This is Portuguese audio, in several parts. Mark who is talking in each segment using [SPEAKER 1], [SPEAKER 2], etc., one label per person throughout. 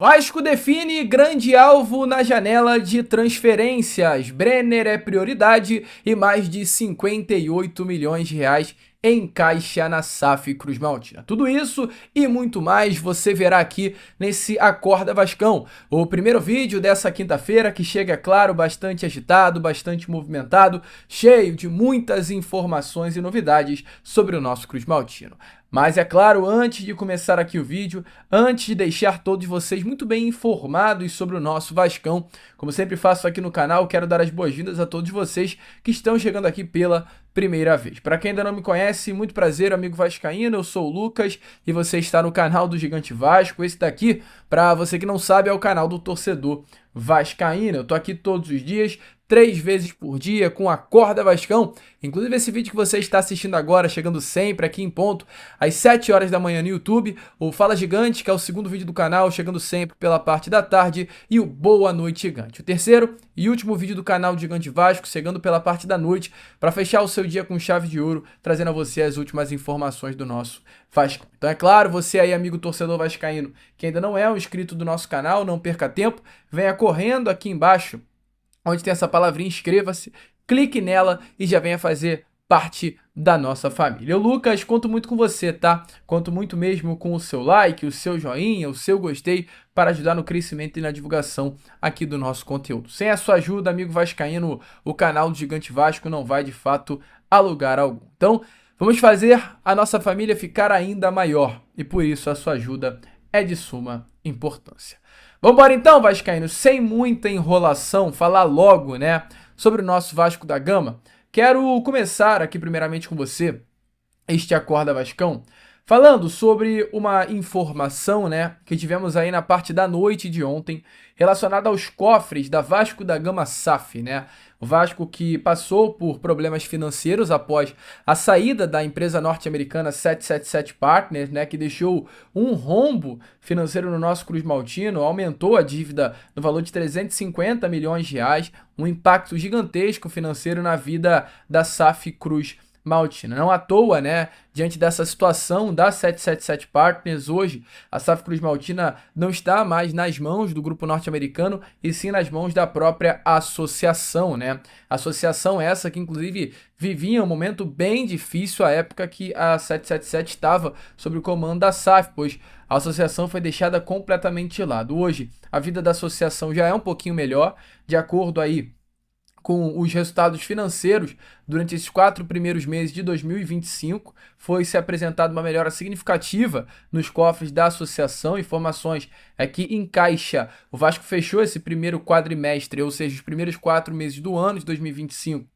[SPEAKER 1] Vasco define grande alvo na janela de transferências. Brenner é prioridade e mais de 58 milhões de reais encaixa na SAF Cruz Maltina. Tudo isso e muito mais você verá aqui nesse Acorda Vascão, o primeiro vídeo dessa quinta-feira que chega, é claro, bastante agitado, bastante movimentado, cheio de muitas informações e novidades sobre o nosso Cruz Maltino. Mas é claro, antes de começar aqui o vídeo, antes de deixar todos vocês muito bem informados sobre o nosso Vascão, como sempre faço aqui no canal, quero dar as boas-vindas a todos vocês que estão chegando aqui pela primeira vez. Para quem ainda não me conhece, muito prazer, amigo vascaíno, eu sou o Lucas e você está no canal do Gigante Vasco. Esse daqui, para você que não sabe, é o canal do torcedor vascaíno. Eu tô aqui todos os dias, 3 vezes por dia, com Acorda Vascão. Inclusive esse vídeo que você está assistindo agora, chegando sempre aqui em ponto, às 7 horas da manhã no YouTube, o Fala Gigante, que é o segundo vídeo do canal, chegando sempre pela parte da tarde, e o Boa Noite Gigante, o terceiro e último vídeo do canal do Gigante Vasco, chegando pela parte da noite, para fechar o seu dia com chave de ouro, trazendo a você as últimas informações do nosso Vasco. Então é claro, você aí, amigo torcedor vascaíno, que ainda não é um inscrito do nosso canal, não perca tempo, venha correndo aqui embaixo, onde tem essa palavrinha inscreva-se, clique nela e já venha fazer parte da nossa família. Eu, Lucas, conto muito com você, tá? Conto muito mesmo com o seu like, o seu joinha, o seu gostei para ajudar no crescimento e na divulgação aqui do nosso conteúdo. Sem a sua ajuda, amigo vascaíno, o canal do Gigante Vasco não vai de fato a lugar algum. Então, vamos fazer a nossa família ficar ainda maior e por isso a sua ajuda é de suma importância. Vamos embora então, vascaíno, sem muita enrolação, falar logo, né, sobre o nosso Vasco da Gama. Quero começar aqui primeiramente com você, este Acorda Vascão, falando sobre uma informação, né, que tivemos aí na parte da noite de ontem, relacionada aos cofres da Vasco da Gama SAF, né? O Vasco que passou por problemas financeiros após a saída da empresa norte-americana 777 Partners, né, que deixou um rombo financeiro no nosso Cruz Maltino, aumentou a dívida no valor de 350 milhões de reais, um impacto gigantesco financeiro na vida da SAF Cruz Maltina. Não à toa, né, diante dessa situação da 777 Partners, hoje a SAF Cruz Maltina não está mais nas mãos do grupo norte-americano e sim nas mãos da própria associação, né? Associação essa que inclusive vivia um momento bem difícil à época que a 777 estava sob o comando da SAF, pois a associação foi deixada completamente de lado. Hoje a vida da associação já é um pouquinho melhor, de acordo aí com os resultados financeiros durante esses 4 primeiros meses de 2025, foi se apresentada uma melhora significativa nos cofres da associação. Informações é que em caixa, o Vasco fechou esse primeiro quadrimestre, ou seja, os primeiros 4 meses do ano de 2025,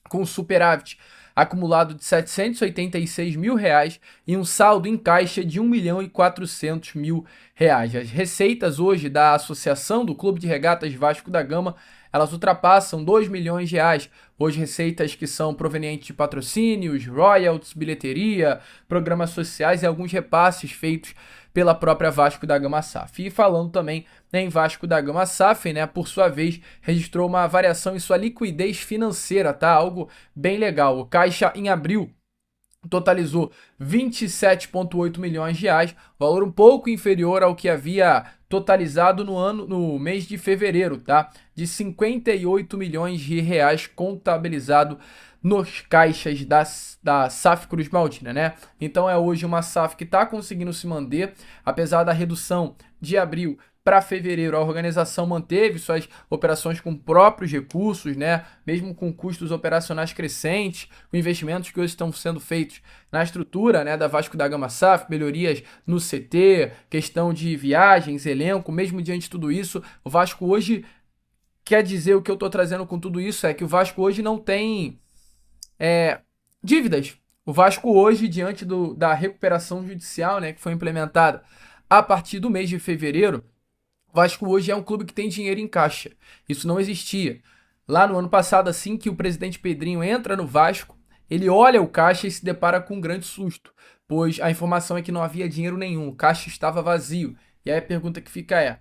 [SPEAKER 1] com um superávit acumulado de 786 mil reais e um saldo em caixa de 1.400.000 reais. As receitas hoje da associação do Clube de Regatas Vasco da Gama, elas ultrapassam 2 milhões de reais. Hoje receitas que são provenientes de patrocínios, royalties, bilheteria, programas sociais e alguns repasses feitos pela própria Vasco da Gama SAF. E falando também em Vasco da Gama SAF, né, por sua vez, registrou uma variação em sua liquidez financeira, tá? Algo bem legal. O caixa em abril totalizou 27,8 milhões de reais, valor um pouco inferior ao que havia totalizado no mês de fevereiro, tá? De 58 milhões de reais contabilizado nos caixas da SAF Cruz Maltina, né? Então é hoje uma SAF que está conseguindo se manter, apesar da redução de abril para fevereiro. A organização manteve suas operações com próprios recursos, né? Mesmo com custos operacionais crescentes, com investimentos que hoje estão sendo feitos na estrutura, né, da Vasco da Gama SAF, melhorias no CT, questão de viagens, elenco. Mesmo diante de tudo isso, o Vasco hoje, quer dizer, o que eu estou trazendo com tudo isso é que o Vasco hoje não tem dívidas. O Vasco hoje, diante da recuperação judicial, né, que foi implementada a partir do mês de fevereiro, o Vasco hoje é um clube que tem dinheiro em caixa. Isso não existia. Lá no ano passado, assim que o presidente Pedrinho entra no Vasco, ele olha o caixa e se depara com um grande susto, pois a informação é que não havia dinheiro nenhum, o caixa estava vazio. E aí a pergunta que fica é: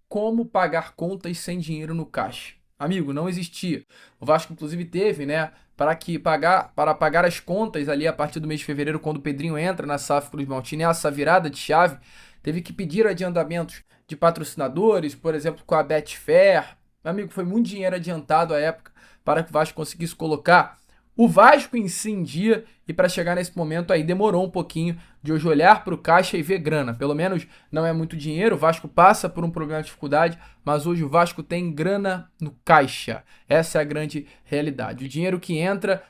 [SPEAKER 1] como pagar contas sem dinheiro no caixa? Amigo, não existia. O Vasco, inclusive, teve, né, para pagar as contas ali a partir do mês de fevereiro, quando o Pedrinho entra na SAF Cruz Maltina, essa virada de chave, teve que pedir adiantamentos de patrocinadores, por exemplo, com a Betfair. Meu amigo, foi muito dinheiro adiantado à época para que o Vasco conseguisse colocar o Vasco em si em dia, e para chegar nesse momento aí demorou um pouquinho de hoje olhar para o caixa e ver grana. Pelo menos não é muito dinheiro, o Vasco passa por um problema de dificuldade, mas hoje o Vasco tem grana no caixa. Essa é a grande realidade. O dinheiro que entra,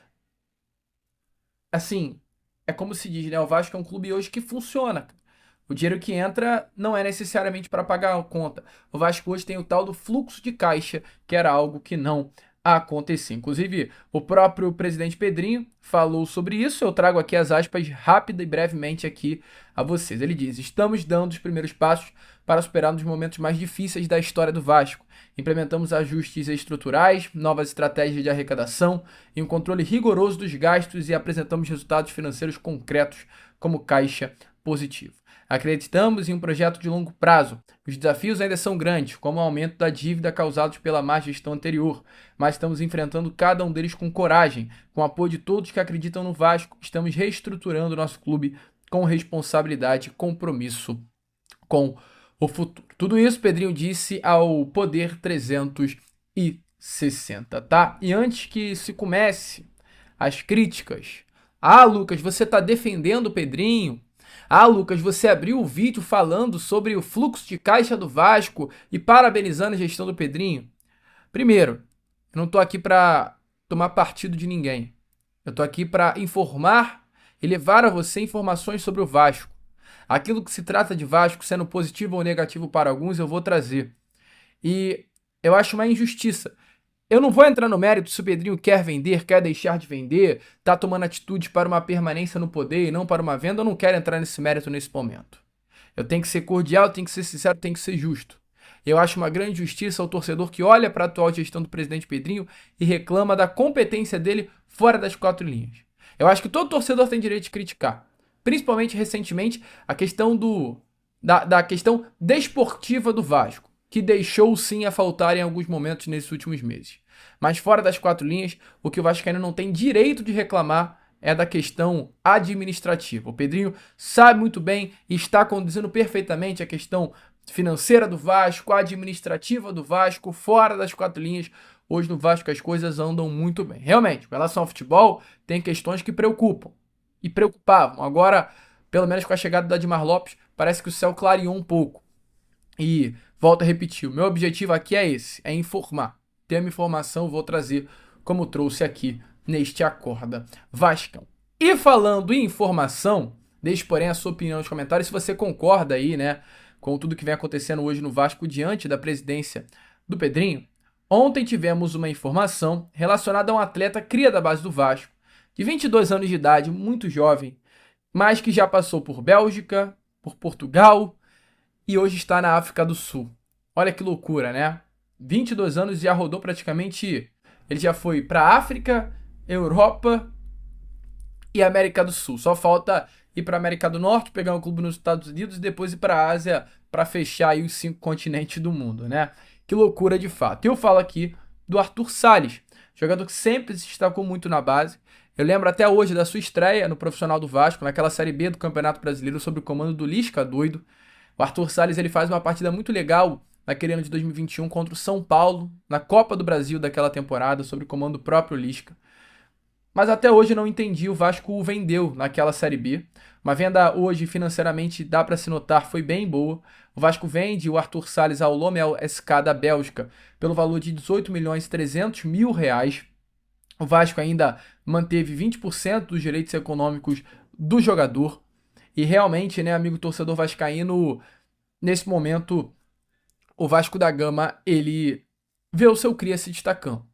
[SPEAKER 1] assim, é como se diz, né? O Vasco é um clube hoje que funciona. O dinheiro que entra não é necessariamente para pagar a conta. O Vasco hoje tem o tal do fluxo de caixa, que era algo que não acontecia. Inclusive, o próprio presidente Pedrinho falou sobre isso. Eu trago aqui as aspas rápida e brevemente aqui a vocês. Ele diz: estamos dando os primeiros passos para superar um dos momentos mais difíceis da história do Vasco. Implementamos ajustes estruturais, novas estratégias de arrecadação e um controle rigoroso dos gastos, e apresentamos resultados financeiros concretos como caixa positivo. Acreditamos em um projeto de longo prazo. Os desafios ainda são grandes, como o aumento da dívida causados pela má gestão anterior, mas estamos enfrentando cada um deles com coragem. Com o apoio de todos que acreditam no Vasco, estamos reestruturando o nosso clube com responsabilidade e compromisso com o futuro. Tudo isso Pedrinho disse ao Poder 360, tá? E antes que se comece as críticas, Lucas, você tá defendendo o Pedrinho? Lucas, você abriu o vídeo falando sobre o fluxo de caixa do Vasco e parabenizando a gestão do Pedrinho? Primeiro, eu não tô aqui para tomar partido de ninguém. Eu tô aqui para informar e levar a você informações sobre o Vasco. Aquilo que se trata de Vasco, sendo positivo ou negativo para alguns, eu vou trazer. E eu acho uma injustiça. Eu não vou entrar no mérito se o Pedrinho quer vender, quer deixar de vender, tá tomando atitude para uma permanência no poder e não para uma venda. Eu não quero entrar nesse mérito nesse momento. Eu tenho que ser cordial, tenho que ser sincero, tenho que ser justo. Eu acho uma grande justiça ao torcedor que olha para a atual gestão do presidente Pedrinho e reclama da competência dele fora das quatro linhas. Eu acho que todo torcedor tem direito de criticar. Principalmente recentemente a questão da questão desportiva do Vasco, que deixou sim a faltar em alguns momentos nesses últimos meses. Mas fora das quatro linhas, o que o vascaíno não tem direito de reclamar é da questão administrativa. O Pedrinho sabe muito bem e está conduzindo perfeitamente a questão financeira do Vasco, administrativa do Vasco, fora das quatro linhas. Hoje no Vasco as coisas andam muito bem. Realmente, com relação ao futebol, tem questões que preocupam. E preocupavam. Agora, pelo menos com a chegada do Admar Lopes, parece que o céu clareou um pouco. E, volto a repetir, o meu objetivo aqui é esse, é informar. Tem uma informação, vou trazer como trouxe aqui neste Acorda Vascão. E falando em informação, deixe, porém, a sua opinião nos comentários, se você concorda aí, né, com tudo que vem acontecendo hoje no Vasco diante da presidência do Pedrinho. Ontem tivemos uma informação relacionada a um atleta cria da base do Vasco, de 22 anos de idade, muito jovem, mas que já passou por Bélgica, por Portugal e hoje está na África do Sul. Olha que loucura, né? 22 anos e já rodou praticamente. Ele já foi para África, Europa e América do Sul. Só falta ir para América do Norte, pegar um clube nos Estados Unidos e depois ir para a Ásia para fechar aí os 5 continentes do mundo, né? Que loucura de fato. Eu falo aqui do Arthur Salles, jogador que sempre se destacou muito na base. Eu lembro até hoje da sua estreia no profissional do Vasco, naquela Série B do Campeonato Brasileiro, sob o comando do Lisca doido. O Arthur Salles ele faz uma partida muito legal naquele ano de 2021 contra o São Paulo, na Copa do Brasil daquela temporada, sob o comando do próprio Lisca. Mas até hoje não entendi, o Vasco o vendeu naquela Série B. Uma venda hoje financeiramente dá para se notar, foi bem boa. O Vasco vende o Arthur Salles ao Lommel SK da Bélgica pelo valor de 18.300.000 reais. O Vasco ainda manteve 20% dos direitos econômicos do jogador. E realmente, né, amigo torcedor vascaíno, nesse momento, o Vasco da Gama, ele vê o seu cria se destacando.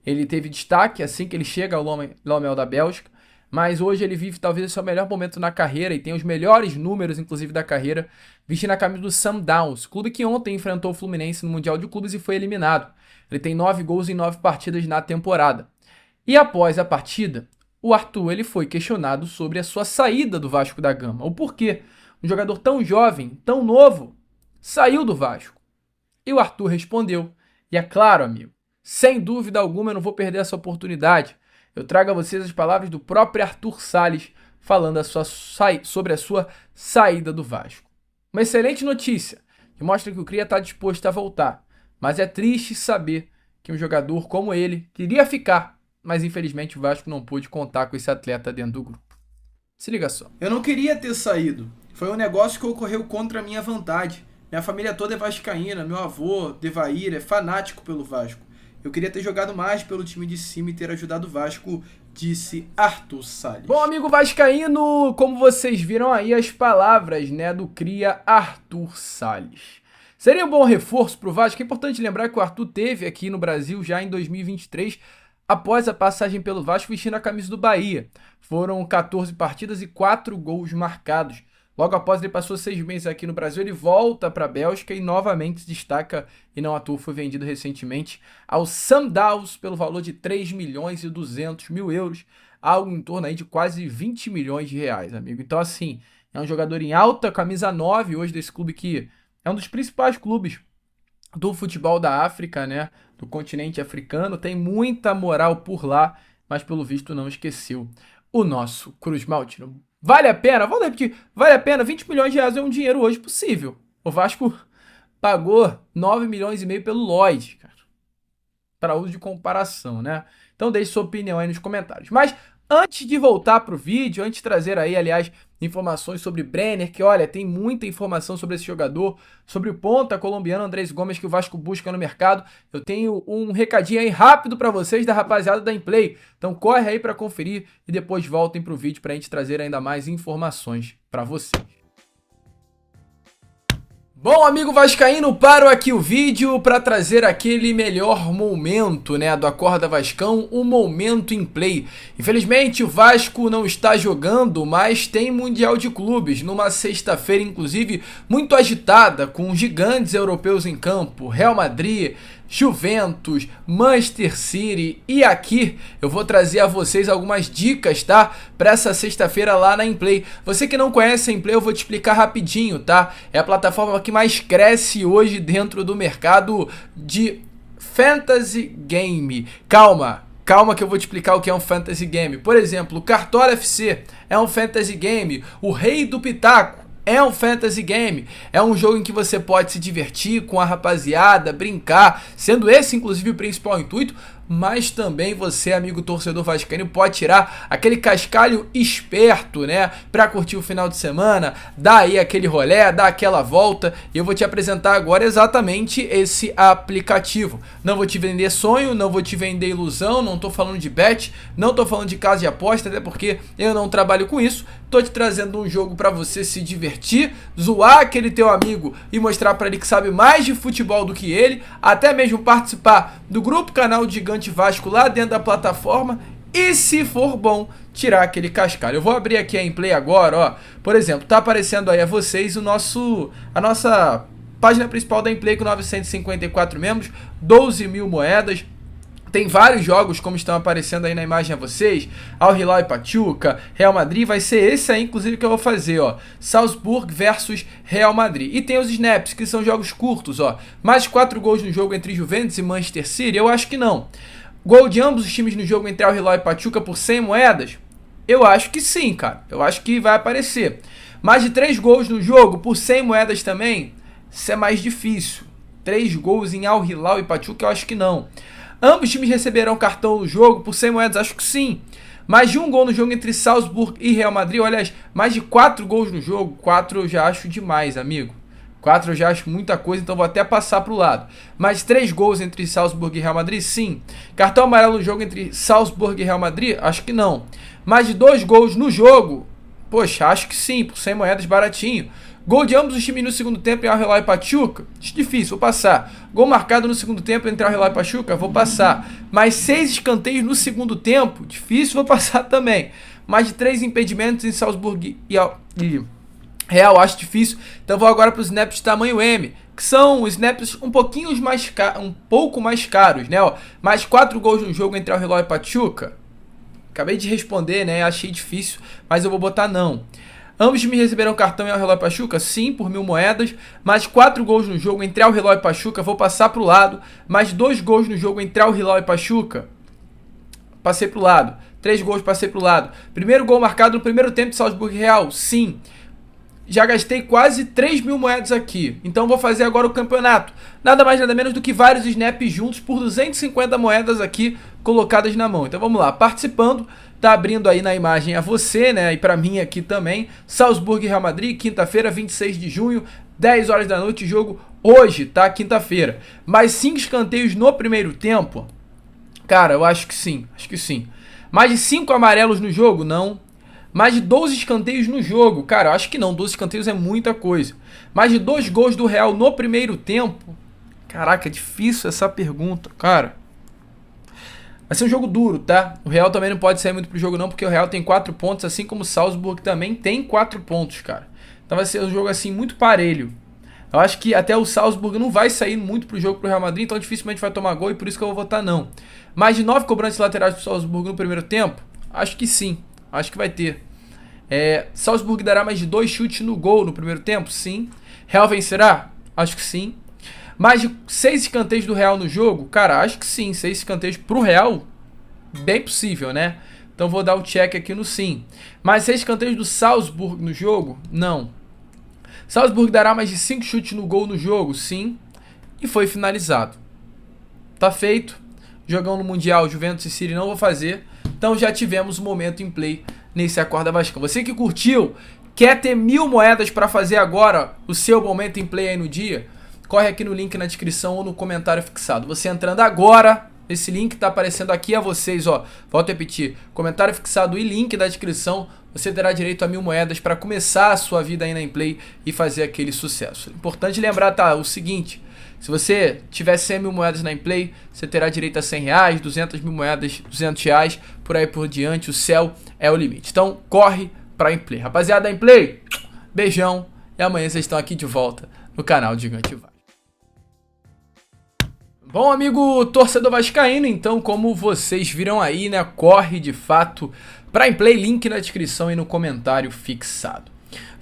[SPEAKER 1] Ele teve destaque assim que ele chega ao Lommel da Bélgica, mas hoje ele vive talvez o seu melhor momento na carreira e tem os melhores números, inclusive, da carreira, vestindo a camisa do Sundowns, clube que ontem enfrentou o Fluminense no Mundial de Clubes e foi eliminado. Ele tem 9 gols em 9 partidas na temporada. E após a partida, o Arthur ele foi questionado sobre a sua saída do Vasco da Gama. O porquê um jogador tão jovem, tão novo, saiu do Vasco. E o Arthur respondeu, e é claro, amigo, sem dúvida alguma eu não vou perder essa oportunidade. Eu trago a vocês as palavras do próprio Arthur Salles falando sobre a sua saída do Vasco. Uma excelente notícia. que mostra que o Cria está disposto a voltar. Mas é triste saber que um jogador como ele queria ficar, mas infelizmente o Vasco não pôde contar com esse atleta dentro do grupo. Se liga só.
[SPEAKER 2] Eu não queria ter saído. Foi um negócio que ocorreu contra a minha vontade. Minha família toda é vascaína, meu avô, Devair, é fanático pelo Vasco. Eu queria ter jogado mais pelo time de cima e ter ajudado o Vasco, disse Arthur Salles.
[SPEAKER 1] Bom, amigo vascaíno, como vocês viram aí as palavras, né, do cria Arthur Salles. Seria um bom reforço pro Vasco. É importante lembrar que o Arthur teve aqui no Brasil já em 2023, após a passagem pelo Vasco vestindo a camisa do Bahia. Foram 14 partidas e 4 gols marcados. Logo após ele passou 6 meses aqui no Brasil, ele volta para a Bélgica e novamente se destaca, e não à toa foi vendido recentemente ao Sundowns pelo valor de 3.200.000 euros, algo em torno aí de quase 20 milhões de reais, amigo. Então assim, é um jogador em alta, camisa 9 hoje desse clube que é um dos principais clubes do futebol da África, né, do continente africano, tem muita moral por lá, mas pelo visto não esqueceu o nosso Cruz Maltino. Vale a pena? Vamos repetir. Vale a pena? 20 milhões de reais é um dinheiro hoje possível. O Vasco pagou 9 milhões e meio pelo Lloyd, cara. Para uso de comparação, né? Então deixe sua opinião aí nos comentários. Mas antes de voltar pro vídeo, antes de trazer aí, aliás, informações sobre Brenner, que olha, tem muita informação sobre esse jogador, sobre o ponta colombiano Andrés Gomes que o Vasco busca no mercado, eu tenho um recadinho aí rápido para vocês da rapaziada da Inplay. Então corre aí para conferir e depois voltem pro vídeo para a gente trazer ainda mais informações para vocês. Bom, amigo vascaíno, paro aqui o vídeo para trazer aquele melhor momento, né, do Acorda Vascão, o momento em play. Infelizmente o Vasco não está jogando, mas tem Mundial de Clubes, numa sexta-feira inclusive muito agitada, com gigantes europeus em campo, Real Madrid, Juventus, Manchester City, e aqui eu vou trazer a vocês algumas dicas, tá? Para essa sexta-feira lá na Inplay. Você que não conhece a Inplay, eu vou te explicar rapidinho, tá? É a plataforma que mais cresce hoje dentro do mercado de Fantasy Game. Calma que eu vou te explicar o que é um Fantasy Game. Por exemplo, o Cartola FC é um Fantasy Game, o Rei do Pitaco é um fantasy game, é um jogo em que você pode se divertir com a rapaziada, brincar, sendo esse inclusive o principal intuito, mas também você, amigo torcedor vascaíno, pode tirar aquele cascalho esperto, né, pra curtir o final de semana, dar aí aquele rolê, dar aquela volta, e eu vou te apresentar agora exatamente esse aplicativo. Não vou te vender sonho, não vou te vender ilusão, não tô falando de bet, não tô falando de casa de aposta, até porque eu não trabalho com isso, tô te trazendo um jogo pra você se divertir, zoar aquele teu amigo e mostrar pra ele que sabe mais de futebol do que ele, até mesmo participar do grupo canal Gigante Vasco lá dentro da plataforma e, se for bom, tirar aquele cascalho. Eu vou abrir aqui a Inplay agora, ó. Por exemplo, tá aparecendo aí a vocês a nossa página principal da Inplay com 954 membros, 12 mil moedas. Tem vários jogos, como estão aparecendo aí na imagem a vocês, Al Hilal e Pachuca, Real Madrid, vai ser esse aí, inclusive, que eu vou fazer, ó, Salzburg versus Real Madrid. E tem os snaps, que são jogos curtos, ó, mais 4 gols no jogo entre Juventus e Manchester City, eu acho que não. Gol de ambos os times no jogo entre Al Hilal e Pachuca por 100 moedas? Eu acho que sim, cara, eu acho que vai aparecer. Mais de 3 gols no jogo por 100 moedas também? Isso é mais difícil. 3 gols em Al Hilal e Pachuca, eu acho que não. Ambos times receberão cartão no jogo por 100 moedas? Acho que sim. Mais de um gol no jogo entre Salzburg e Real Madrid? Olha, mais de 4 gols no jogo? 4 eu já acho demais, amigo. 4 eu já acho muita coisa, então vou até passar para o lado. Mais 3 gols entre Salzburg e Real Madrid? Sim. Cartão amarelo no jogo entre Salzburg e Real Madrid? Acho que não. Mais de 2 gols no jogo? Poxa, acho que sim, por 100 moedas, baratinho. Gol de ambos os times no segundo tempo em Al Hilal e Pachuca? Difícil, vou passar. Gol marcado no segundo tempo entre Al Hilal e Pachuca? Vou passar. Mais 6 escanteios no segundo tempo? Difícil, vou passar também. Mais de 3 impedimentos em Salzburg e Real, acho difícil. Então vou agora para os snaps de tamanho M, que são os snaps um pouco mais caros, né? Ó, mais 4 gols no jogo entre Al Hilal e Pachuca? Acabei de responder, né? Achei difícil, mas eu vou botar não. Ambos me receberam cartão em Al Hilal e Pachuca? Sim, por 1.000 moedas. Mais 4 gols no jogo entre Al Hilal e Pachuca? Vou passar para o lado. Mais 2 gols no jogo entre Al Hilal e Pachuca? Passei para o lado. 3 gols, passei para o lado. Primeiro gol marcado no primeiro tempo de Salzburg Real? Sim. já gastei quase 3 mil moedas aqui. Então vou fazer agora o campeonato. Nada mais nada menos do que vários snaps juntos por 250 moedas aqui colocadas na mão. Então vamos lá, participando. Tá abrindo aí na imagem a você, né? E pra mim aqui também. Salzburg e Real Madrid, quinta-feira, 26 de junho, 10 horas da noite, jogo hoje, tá? Quinta-feira. Mais 5 escanteios no primeiro tempo? Cara, eu acho que sim, Mais de 5 amarelos no jogo? Não. Mais de 12 escanteios no jogo? Cara, eu acho que não, 12 escanteios é muita coisa. Mais de 2 gols do Real no primeiro tempo? Caraca, é difícil essa pergunta, cara. Vai ser um jogo duro, tá? O Real também não pode sair muito pro jogo não, porque o Real tem 4 pontos, assim como o Salzburg também tem 4 pontos, cara. Então vai ser um jogo assim muito parelho. Eu acho que até o Salzburg não vai sair muito pro jogo pro Real Madrid, então dificilmente vai tomar gol e por isso que eu vou votar não. Mais de 9 cobranças laterais pro Salzburg no primeiro tempo? Acho que sim, acho que vai ter. Salzburg dará mais de 2 chutes no gol no primeiro tempo? Sim. Real vencerá? Acho que sim. Mais de 6 escanteios do Real no jogo? Cara, acho que sim, 6 escanteios pro Real, bem possível, né? Então vou dar o check aqui no sim. Mais 6 escanteios do Salzburg no jogo? Não. Salzburg dará mais de 5 chutes no gol no jogo? Sim. E foi finalizado. Tá feito. Jogão no Mundial, Juventus e City não vou fazer. Então já tivemos o momento em play nesse Acorda Vascão. Você que curtiu, quer ter 1000 moedas para fazer agora o seu momento em play aí no dia? Corre aqui no link na descrição ou no comentário fixado. Você entrando agora, esse link tá aparecendo aqui a vocês, ó. Volto a repetir, comentário fixado e link da descrição. Você terá direito a 1000 moedas para começar a sua vida aí na Inplay e fazer aquele sucesso. Importante lembrar, tá, o seguinte: se você tiver 100 mil moedas na Inplay, você terá direito a 100 reais, 200 mil moedas, 200 reais, por aí por diante. O céu é o limite. Então corre pra Inplay. Rapaziada da Inplay, beijão e amanhã vocês estão aqui de volta no canal do Gigante Vasco. Bom, amigo torcedor vascaíno, então como vocês viram aí, né, corre de fato pra Inplay, link na descrição e no comentário fixado.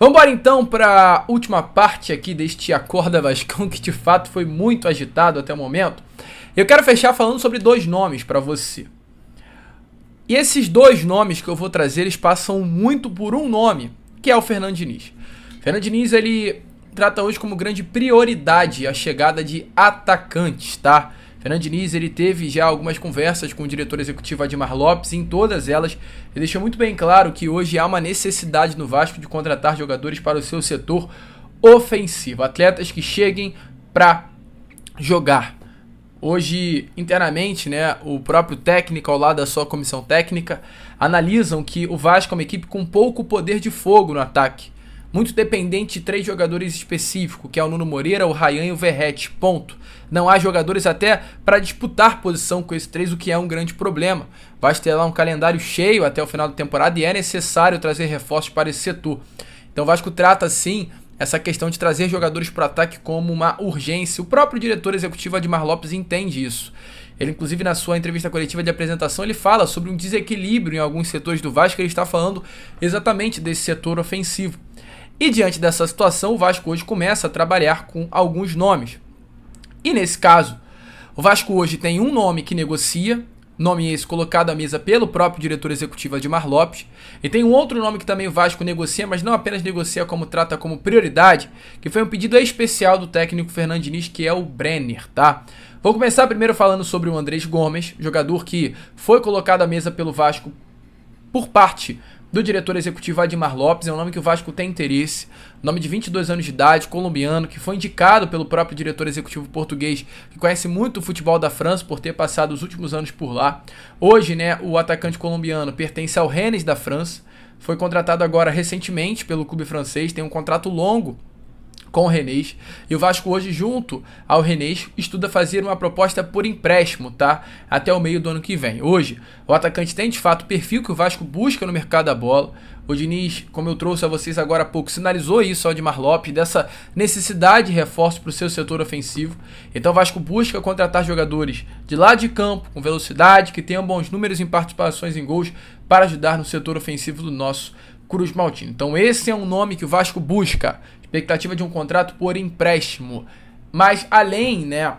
[SPEAKER 1] Vamos embora então para a última parte aqui deste Acorda Vascão, que de fato foi muito agitado até o momento. Eu quero fechar falando sobre 2 nomes para você. E esses 2 nomes que eu vou trazer, eles passam muito por um nome, que é o Fernando Diniz. Fernando Diniz, ele trata hoje como grande prioridade a chegada de atacantes, tá? Fernando Diniz, ele teve já algumas conversas com o diretor executivo Admar Lopes e em todas elas ele deixou muito bem claro que hoje há uma necessidade no Vasco de contratar jogadores para o seu setor ofensivo, atletas que cheguem para jogar. Hoje, internamente, né, o próprio técnico ao lado da sua comissão técnica analisam que o Vasco é uma equipe com pouco poder de fogo no ataque, muito dependente de 3 jogadores específicos, que é o Nuno Moreira, o Ryan e o Verratti, ponto. Não há jogadores até para disputar posição com esses 3, o que é um grande problema. Vai ter lá um calendário cheio até o final da temporada e é necessário trazer reforços para esse setor. Então o Vasco trata sim essa questão de trazer jogadores para o ataque como uma urgência. O próprio diretor executivo Admar Lopes entende isso. Ele, inclusive, na sua entrevista coletiva de apresentação, ele fala sobre um desequilíbrio em alguns setores do Vasco. Ele está falando exatamente desse setor ofensivo. E diante dessa situação, o Vasco hoje começa a trabalhar com alguns nomes. E nesse caso, o Vasco hoje tem um nome que negocia, nome esse colocado à mesa pelo próprio diretor executivo Admar Lopes, e tem um outro nome que também o Vasco negocia, mas não apenas negocia como trata como prioridade, que foi um pedido especial do técnico Fernando Diniz, que é o Brenner, tá? Vou começar primeiro falando sobre o Andrés Gomes, jogador que foi colocado à mesa pelo Vasco por parte do diretor executivo Admar Lopes. É um nome que o Vasco tem interesse, nome de 22 anos de idade, colombiano, que foi indicado pelo próprio diretor executivo português, que conhece muito o futebol da França por ter passado os últimos anos por lá. Hoje, né, o atacante colombiano pertence ao Rennes da França, foi contratado agora recentemente pelo clube francês, tem um contrato longo com o Rennes, e o Vasco hoje, junto ao Rennes, estuda fazer uma proposta por empréstimo, tá? Até o meio do ano que vem. Hoje, o atacante tem de fato o perfil que o Vasco busca no mercado da bola. O Diniz, como eu trouxe a vocês agora há pouco, sinalizou isso ao Admar Lopes, dessa necessidade de reforço para o seu setor ofensivo. Então o Vasco busca contratar jogadores de lado de campo, com velocidade, que tenham bons números em participações em gols, para ajudar no setor ofensivo do nosso Cruz Maltino. Então esse é um nome que o Vasco busca, expectativa de um contrato por empréstimo. Mas além, né,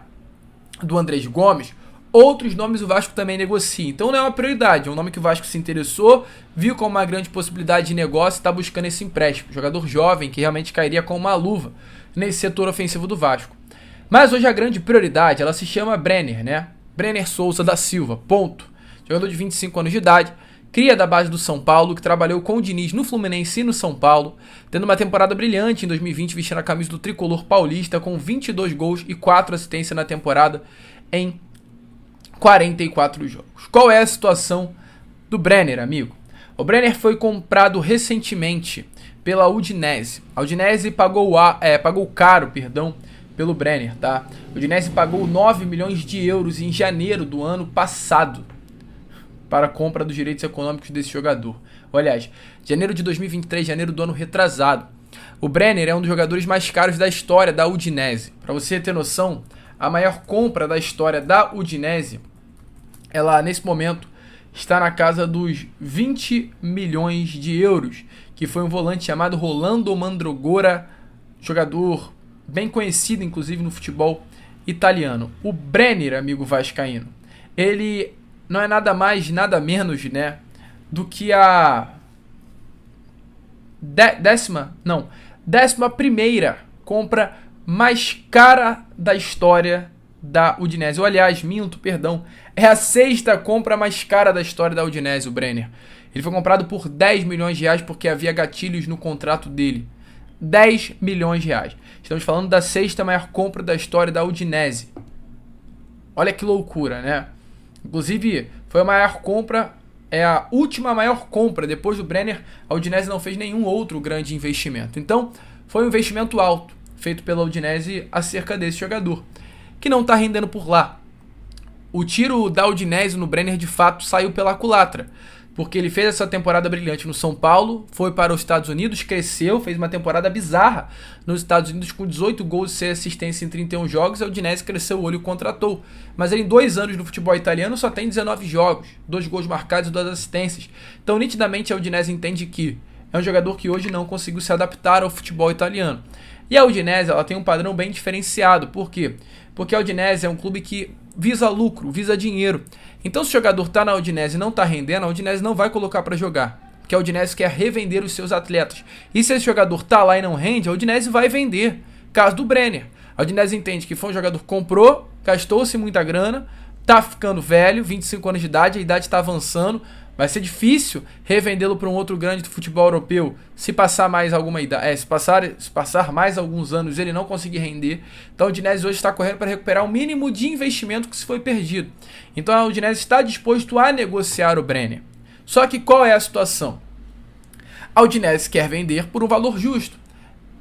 [SPEAKER 1] do Andrés Gomes, outros nomes o Vasco também negocia. Então não é uma prioridade, é um nome que o Vasco se interessou, viu como uma grande possibilidade de negócio e está buscando esse empréstimo. Jogador jovem que realmente cairia com uma luva nesse setor ofensivo do Vasco. Mas hoje a grande prioridade, ela se chama Brenner, né? Brenner Souza da Silva, ponto. Jogador de 25 anos de idade, cria da base do São Paulo, que trabalhou com o Diniz no Fluminense e no São Paulo, tendo uma temporada brilhante em 2020, vestindo a camisa do tricolor paulista, com 22 gols e 4 assistências na temporada em 44 jogos. Qual é a situação do Brenner, amigo? O Brenner foi comprado recentemente pela Udinese. A Udinese pagou caro, pelo Brenner, tá? O Udinese pagou 9 milhões de euros em janeiro do ano passado para a compra dos direitos econômicos desse jogador. Ou, aliás, janeiro de 2023, janeiro do ano retrasado. O Brenner é um dos jogadores mais caros da história da Udinese. Para você ter noção, a maior compra da história da Udinese, ela nesse momento está na casa dos 20 milhões de euros, que foi um volante chamado Rolando Mandragora, jogador bem conhecido inclusive no futebol italiano. O Brenner, amigo vascaíno, ele não é nada mais, nada menos, né, do que a 11ª compra mais cara da história da Udinese. Ou, aliás, é a 6ª compra mais cara da história da Udinese, o Brenner. Ele foi comprado por 10 milhões de reais porque havia gatilhos no contrato dele. 10 milhões de reais. Estamos falando da 6ª maior compra da história da Udinese. Olha que loucura, né? Inclusive, foi a maior compra, é a última maior compra. Depois do Brenner, a Udinese não fez nenhum outro grande investimento. Então, foi um investimento alto feito pela Udinese acerca desse jogador, que não está rendendo por lá. O tiro da Udinese no Brenner, de fato, saiu pela culatra, porque ele fez essa temporada brilhante no São Paulo, foi para os Estados Unidos, cresceu, fez uma temporada bizarra nos Estados Unidos com 18 gols e 6 assistências em 31 jogos, a Udinese cresceu o olho e contratou. Mas ele em 2 anos no futebol italiano só tem 19 jogos, 2 gols marcados e 2 assistências. Então nitidamente a Udinese entende que é um jogador que hoje não conseguiu se adaptar ao futebol italiano. E a Udinese, ela tem um padrão bem diferenciado. Por quê? Porque a Udinese é um clube que visa lucro, visa dinheiro. Então se o jogador está na Udinese e não está rendendo, a Udinese não vai colocar para jogar, porque a Udinese quer revender os seus atletas. E se esse jogador está lá e não rende, a Udinese vai vender. Caso do Brenner. A Udinese entende que foi um jogador que comprou, gastou-se muita grana, tá ficando velho, 25 anos de idade, a idade está avançando, vai ser difícil revendê-lo para um outro grande do futebol europeu se passar mais alguma idade, se passar mais alguns anos ele não conseguir render. Então a Udinese hoje está correndo para recuperar o mínimo de investimento que se foi perdido. Então a Udinese está disposto a negociar o Brenner. Só que qual é a situação? A Udinese quer vender por um valor justo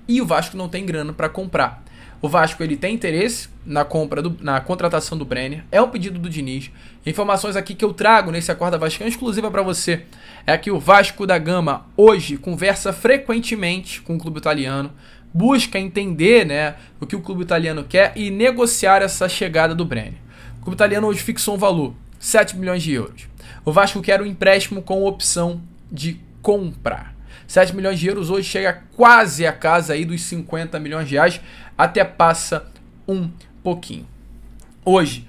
[SPEAKER 1] e o Vasco não tem grana para comprar. O Vasco ele tem interesse na contratação do Brenner, é um pedido do Diniz. Informações aqui que eu trago nesse Acorda Vascaíno exclusiva para você é que o Vasco da Gama hoje conversa frequentemente com o clube italiano, busca entender, né, o que o clube italiano quer e negociar essa chegada do Brenner. O clube italiano hoje fixou um valor, 7 milhões de euros. O Vasco quer um empréstimo com opção de compra. 7 milhões de euros hoje chega quase a casa aí dos 50 milhões de reais, até passa um pouquinho. Hoje,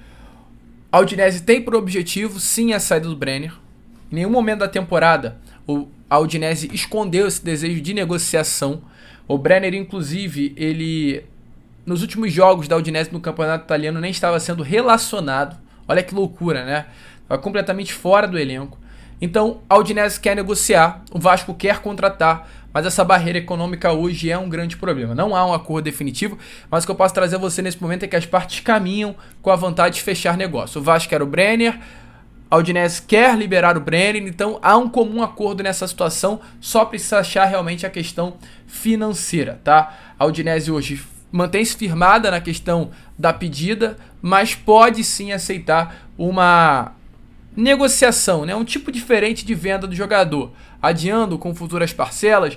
[SPEAKER 1] a Udinese tem por objetivo sim a saída do Brenner. Em nenhum momento da temporada a Udinese escondeu esse desejo de negociação. O Brenner, inclusive, ele nos últimos jogos da Udinese no campeonato italiano nem estava sendo relacionado. Olha que loucura, né? Estava completamente fora do elenco. Então, a Udinese quer negociar, o Vasco quer contratar, mas essa barreira econômica hoje é um grande problema. Não há um acordo definitivo, mas o que eu posso trazer a você nesse momento é que as partes caminham com a vontade de fechar negócio. O Vasco quer o Brenner, a Udinese quer liberar o Brenner, então há um comum acordo nessa situação, só precisa achar realmente a questão financeira, tá? A Udinese hoje mantém-se firmada na questão da pedida, mas pode sim aceitar uma negociação, né? Um tipo diferente de venda do jogador, adiando com futuras parcelas,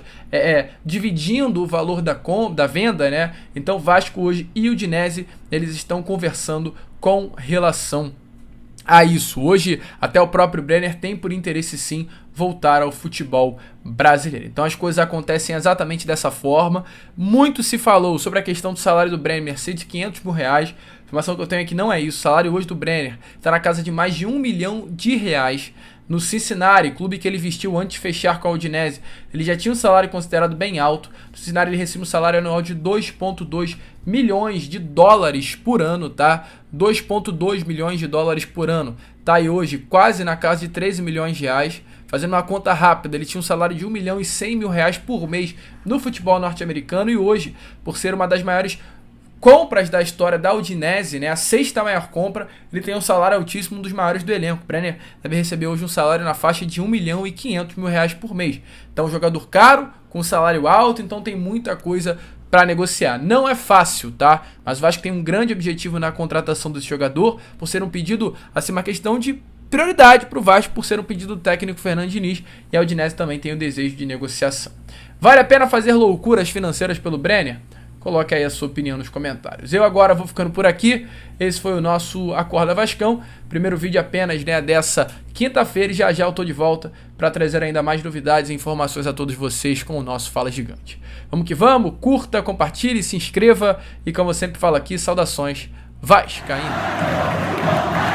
[SPEAKER 1] dividindo o valor da venda, né? Então Vasco hoje e Udinese, eles estão conversando com relação a isso. Hoje, até o próprio Brenner tem por interesse sim voltar ao futebol brasileiro. Então as coisas acontecem exatamente dessa forma. Muito se falou sobre a questão do salário do Brenner ser de 500 mil reais. A informação que eu tenho aqui não é isso. O salário hoje do Brenner está na casa de mais de R$1 milhão no Cincinnati, clube que ele vestiu antes de fechar com a Udinese. Ele já tinha um salário considerado bem alto. No Cincinnati ele recebe um salário anual de 2,2 milhões de dólares por ano, tá? 2,2 milhões de dólares por ano. Tá aí hoje quase na casa de 13 milhões de reais. Fazendo uma conta rápida, ele tinha um salário de 1 milhão e 100 mil reais por mês no futebol norte-americano, e hoje, por ser uma das maiores compras da história da Udinese, né, a 6ª maior compra, ele tem um salário altíssimo, um dos maiores do elenco. Brenner deve receber hoje um salário na faixa de 1 milhão e 500 mil reais por mês. Então, um jogador caro, com salário alto, então tem muita coisa para negociar. Não é fácil, tá? Mas o Vasco tem um grande objetivo na contratação desse jogador, por ser um pedido, assim, uma questão de prioridade para o Vasco, por ser um pedido do técnico Fernando Diniz, e a Udinese também tem o desejo de negociação. Vale a pena fazer loucuras financeiras pelo Brenner? Coloque aí a sua opinião nos comentários. Eu agora vou ficando por aqui. Esse foi o nosso Acorda Vascão. Primeiro vídeo apenas, né, dessa quinta-feira, e já já eu tô de volta para trazer ainda mais novidades e informações a todos vocês com o nosso Fala Gigante. Vamos que vamos, curta, compartilhe, se inscreva e, como eu sempre falo aqui, saudações vascaínas.